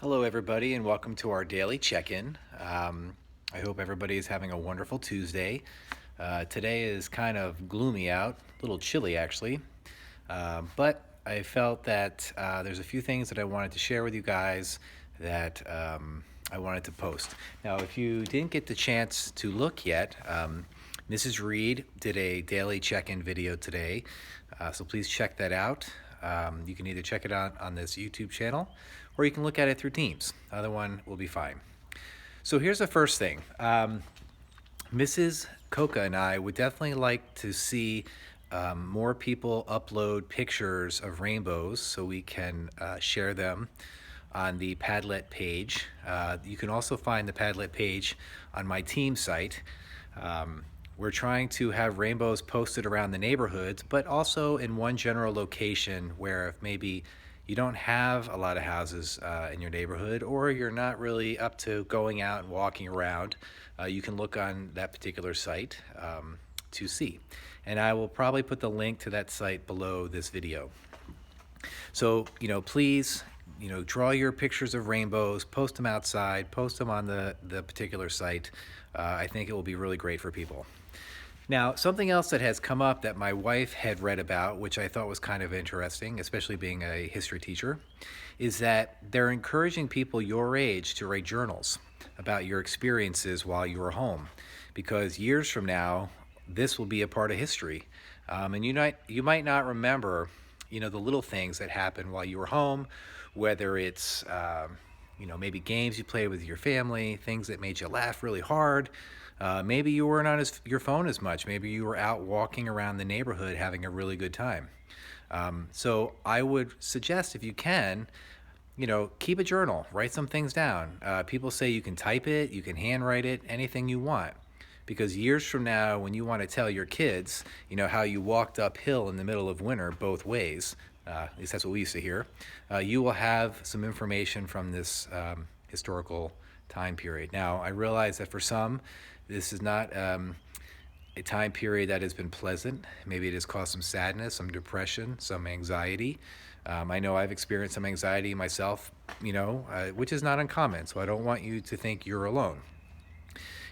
Hello, everybody, and welcome to our daily check-in. I hope everybody is having a wonderful Tuesday. Today is kind of gloomy out, a little chilly actually, but I felt that there's a few things that I wanted to share with you guys that I wanted to post. Now, if you didn't get the chance to look yet, Mrs. Reed did a daily check-in video today, so please check that out. You can either check it out on this YouTube channel or you can look at it through Teams. Either one will be fine. So here's the first thing. Mrs. Coca and I would definitely like to see more people upload pictures of rainbows so we can share them on the Padlet page. You can also find the Padlet page on my team site. We're trying to have rainbows posted around the neighborhoods, but also in one general location where if maybe you don't have a lot of houses in your neighborhood, or you're not really up to going out and walking around, you can look on that particular site to see. And I will probably put the link to that site below this video. So, please, draw your pictures of rainbows, post them outside, post them on the particular site. I think it will be really great for people. Now, something else that has come up that my wife had read about, which I thought was kind of interesting, especially being a history teacher, is that they're encouraging people your age to write journals about your experiences while you were home, because years from now, this will be a part of history. And you might not remember, the little things that happened while you were home, whether it's, maybe games you played with your family, things that made you laugh really hard. Maybe you weren't on your phone as much. Maybe you were out walking around the neighborhood having a really good time. So I would suggest, if you can, keep a journal, write some things down. People say you can type it, you can handwrite it, anything you want. Because years from now, when you want to tell your kids, how you walked uphill in the middle of winter both ways, at least that's what we used to hear, you will have some information from this historical time period. Now, I realize that for some, this is not a time period that has been pleasant. Maybe it has caused some sadness, some depression, some anxiety. I know I've experienced some anxiety myself, which is not uncommon, so I don't want you to think you're alone.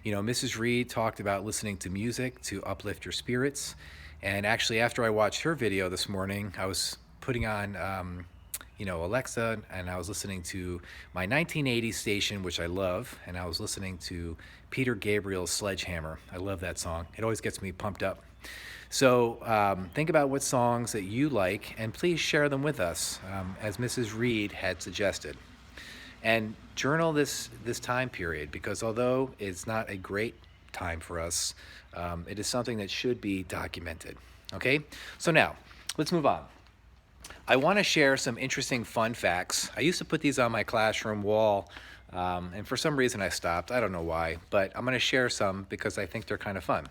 Mrs. Reed talked about listening to music to uplift your spirits. And actually, after I watched her video this morning, I was putting on Alexa, and I was listening to my 1980s station, which I love, and I was listening to Peter Gabriel's Sledgehammer. I love that song. It always gets me pumped up. So think about what songs that you like, and please share them with us, as Mrs. Reed had suggested. And journal this time period, because although it's not a great time for us, it is something that should be documented. Okay? So now, let's move on. I want to share some interesting fun facts. I used to put these on my classroom wall, and for some reason I stopped. I don't know why, but I'm going to share some because I think they're kind of fun.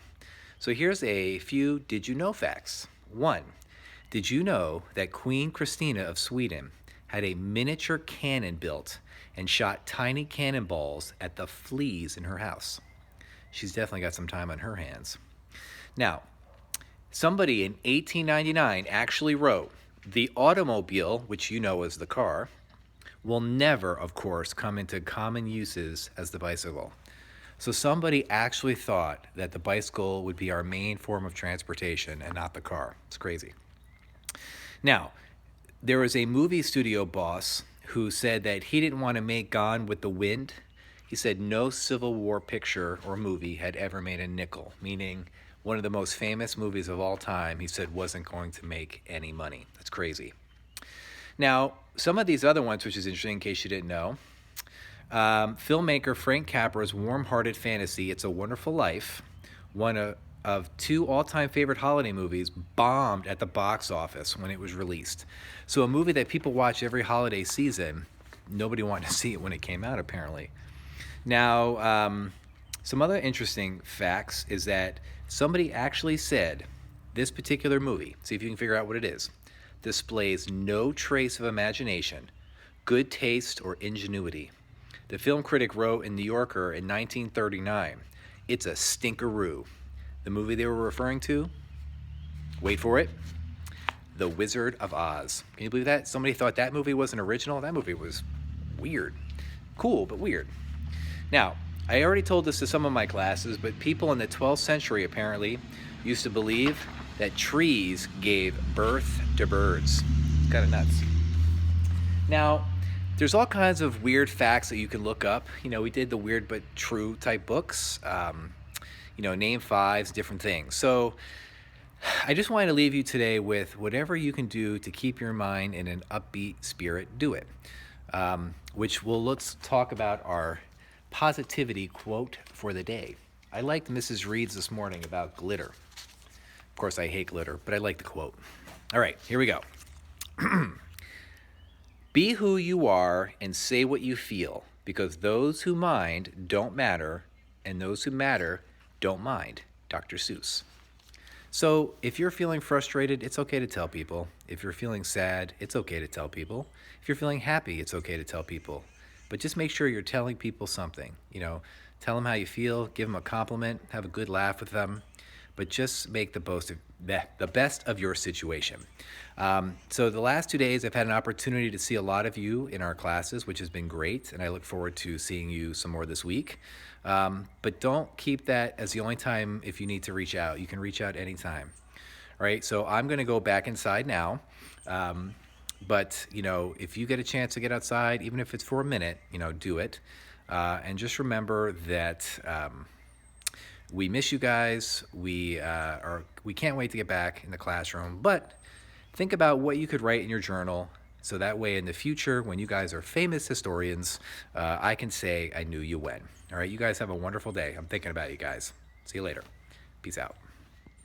So here's a few did you know facts. 1. Did you know that Queen Christina of Sweden had a miniature cannon built and shot tiny cannonballs at the fleas in her house? She's definitely got some time on her hands. Now, somebody in 1899 actually wrote, "The automobile, which you know as the car, will never, of course, come into common uses as the bicycle." So somebody actually thought that the bicycle would be our main form of transportation and not the car. It's crazy. Now, there was a movie studio boss who said that he didn't want to make Gone with the Wind. He said no Civil War picture or movie had ever made a nickel, meaning one of the most famous movies of all time, he said, wasn't going to make any money. That's crazy. Now, some of these other ones, which is interesting in case you didn't know, filmmaker Frank Capra's warm-hearted fantasy, It's a Wonderful Life, one of 2 all-time favorite holiday movies, bombed at the box office when it was released. So a movie that people watch every holiday season, nobody wanted to see it when it came out, apparently. Now, some other interesting facts is that somebody actually said this particular movie, see if you can figure out what it is, displays no trace of imagination, good taste, or ingenuity. The film critic wrote in New Yorker in 1939, "It's a stinkeroo." The movie they were referring to, wait for it, The Wizard of Oz. Can you believe that? Somebody thought that movie wasn't original. That movie was Weird. Cool, but weird. Now, I already told this to some of my classes, but people in the 12th century apparently used to believe that trees gave birth to birds. It's kind of nuts. Now, there's all kinds of weird facts that you can look up. You know, we did the weird but true type books. You know, name fives, different things. So I just wanted to leave you today with whatever you can do to keep your mind in an upbeat spirit, do it. Let's talk about our positivity quote for the day. I liked Mrs. Reed's this morning about glitter. Of course, I hate glitter, but I like the quote. All right, here we go. Be who you are and say what you feel, because those who mind don't matter, and those who matter don't mind. Dr. Seuss. So if you're feeling frustrated, it's okay to tell people. If you're feeling sad, it's okay to tell people. If you're feeling happy, it's okay to tell people. But just make sure you're telling people something. You know, tell them how you feel, give them a compliment, have a good laugh with them, but just make the best of your situation. So the last 2 days, I've had an opportunity to see a lot of you in our classes, which has been great, and I look forward to seeing you some more this week. But don't keep that as the only time if you need to reach out. You can reach out anytime. All right, so I'm going to go back inside now. But, you know, if you get a chance to get outside, even if it's for a minute, you know, do it. And just remember that we miss you guys. We can't wait to get back in the classroom. But think about what you could write in your journal. So that way in the future, when you guys are famous historians, I can say I knew you when. All right, you guys have a wonderful day. I'm thinking about you guys. See you later. Peace out.